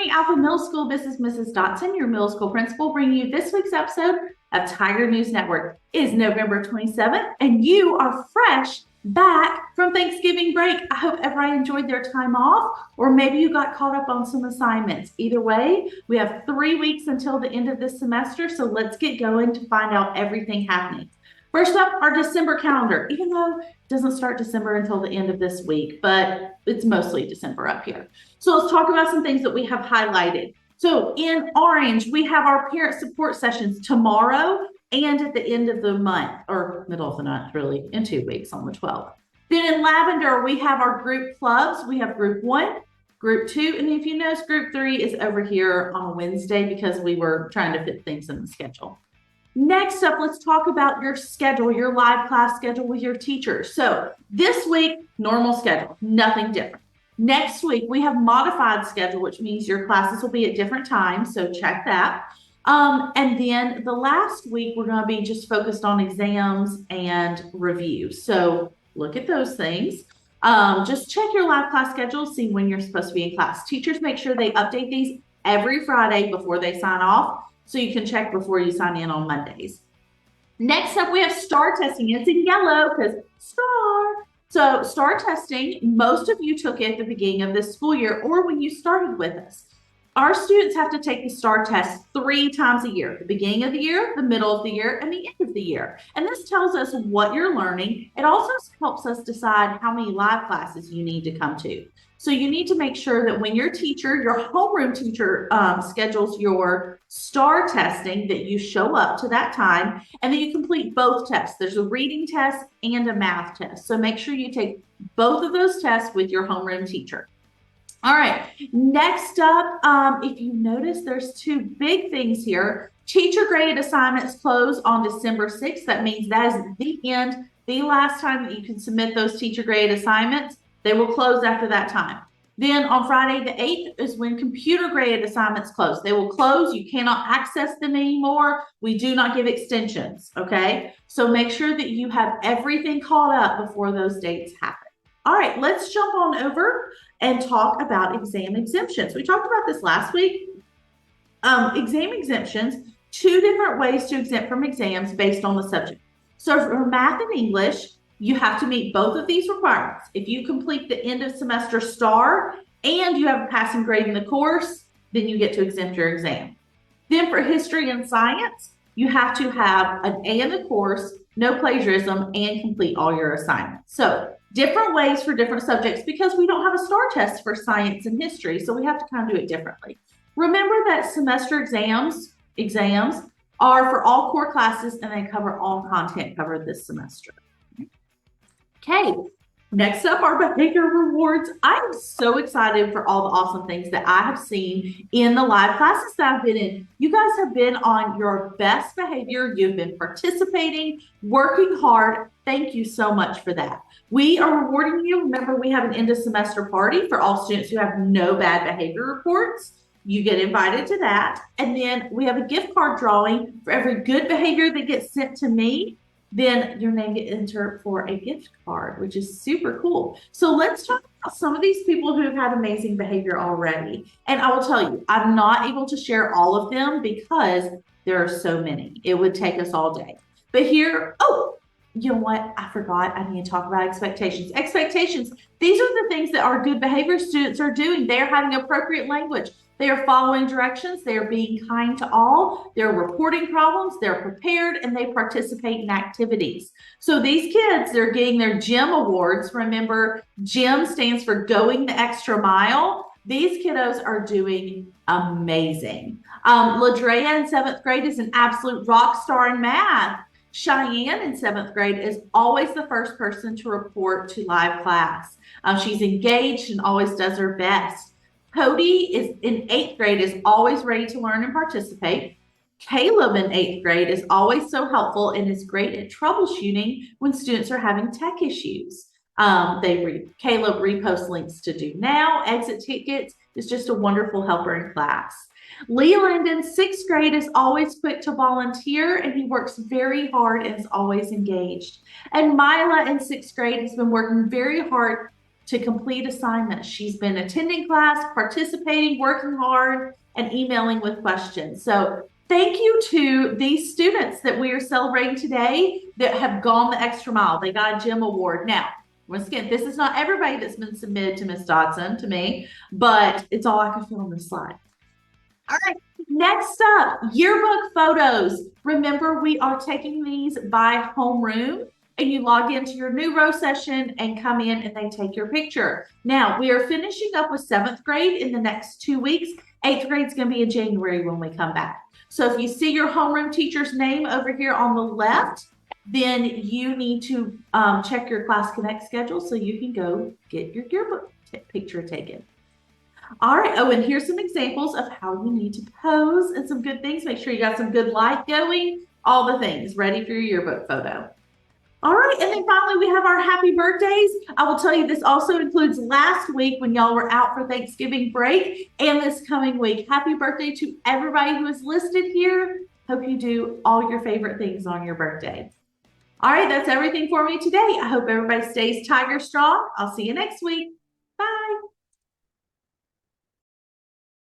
morning, Alpha Middle School. This is Mrs. Dotson, your middle school principal, bringing you this week's episode of Tiger News Network. It is November 27th, and you are fresh back from Thanksgiving break. I hope everybody enjoyed their time off, or maybe you got caught up on some assignments. Either way, we have 3 weeks until the end of this semester, so let's get going to find out everything happening. First up, our December calendar, even though it doesn't start December until the end of this week, but it's mostly December up here. So let's talk about some things that we have highlighted. So in orange, we have our parent support sessions tomorrow and at the end of the month, or middle of the month, really, in 2 weeks on the 12th. Then in lavender, we have our group clubs. We have group 1, group 2, and if you notice, group 3 is over here on Wednesday because we were trying to fit things in the schedule. Next up, let's talk about your schedule, your live class schedule with your teachers. So this week, normal schedule, nothing different. Next week, we have modified schedule, which means your classes will be at different times, so check that. And then the last week, we're going to be just focused on exams and reviews. So look at those things. Just check your live class schedule, see when you're supposed to be in class. Teachers make sure they update these every Friday before they sign off, so you can check before you sign in on Mondays. Next up, we have STAR testing. It's in yellow because STAR. So STAR testing, most of you took it at the beginning of this school year or when you started with us. Our students have to take the STAR test 3 times a year, the beginning of the year, the middle of the year, and the end of the year. And this tells us what you're learning. It also helps us decide how many live classes you need to come to. So you need to make sure that when your teacher, your homeroom teacher schedules your STAR testing, that you show up to that time and that you complete both tests. There's a reading test and a math test. So make sure you take both of those tests with your homeroom teacher. All right, next up, if you notice, there's 2 big things here. Teacher graded assignments close on December 6th. That means that is the end, the last time that you can submit those teacher graded assignments. They will close after that time. Then on Friday the 8th is when computer graded assignments close. They will close. You cannot access them anymore. We do not give extensions, okay? So make sure that you have everything caught up before those dates happen. All right, let's jump on over and talk about exam exemptions. We talked about this last week. Exam exemptions, 2 different ways to exempt from exams based on the subject. So for math and English, you have to meet both of these requirements. If you complete the end of semester STAR and you have a passing grade in the course, then you get to exempt your exam. Then for history and science, you have to have an A in the course, no plagiarism, and complete all your assignments. So different ways for different subjects because we don't have a STAR test for science and history, so we have to kind of do it differently. Remember that semester exams are for all core classes and they cover all content covered this semester. Okay, next up, our behavior rewards. I'm so excited for all the awesome things that I have seen in the live classes that I've been in. You guys have been on your best behavior. You've been participating, working hard. Thank you so much for that. We are rewarding you. Remember, we have an end of semester party for all students who have no bad behavior reports. You get invited to that. And then we have a gift card drawing for every good behavior that gets sent to me. Then your name gets entered for a gift card, which is super cool. So let's talk about some of these people who have had amazing behavior already. And I will tell you, I'm not able to share all of them because there are so many. It would take us all day. But here, you know what? I forgot. I need to talk about expectations. Expectations. These are the things that our good behavior students are doing. They are having appropriate language. They are following directions. They are being kind to all. They're reporting problems. They're prepared, and they participate in activities. So these kids, they're getting their GEM awards. Remember, GEM stands for going the extra mile. These kiddos are doing amazing. Ladrea in 7th grade is an absolute rock star in math. Cheyenne in 7th grade is always the first person to report to live class. She's engaged and always does her best. Cody is in 8th grade, is always ready to learn and participate. Caleb in 8th grade is always so helpful and is great at troubleshooting when students are having tech issues. Caleb reposts links to do now, exit tickets, is just a wonderful helper in class. Leland in 6th grade is always quick to volunteer and he works very hard and is always engaged. And Mila in 6th grade has been working very hard to complete assignments. She's been attending class, participating, working hard, and emailing with questions. So thank you to these students that we are celebrating today that have gone the extra mile. They got a GEM award. Now, once again, this is not everybody that's been submitted to Miss Dodson, to me, but it's all I can fit on this slide. All right, next up, yearbook photos. Remember, we are taking these by homeroom, and you log into your new row session and come in and they take your picture. Now, we are finishing up with 7th grade in the next 2 weeks. 8th grade is going to be in January when we come back. So if you see your homeroom teacher's name over here on the left, then you need to check your Class Connect schedule so you can go get your yearbook picture taken. All right. Oh, and here's some examples of how you need to pose and some good things. Make sure you got some good light going, all the things ready for your yearbook photo. All right, and then finally we have our happy birthdays. I will tell you this also includes last week when y'all were out for Thanksgiving break and this coming week. Happy birthday to everybody who is listed here. Hope you do all your favorite things on your birthday. All right, that's everything for me today. I hope everybody stays Tiger strong. I'll see you next week.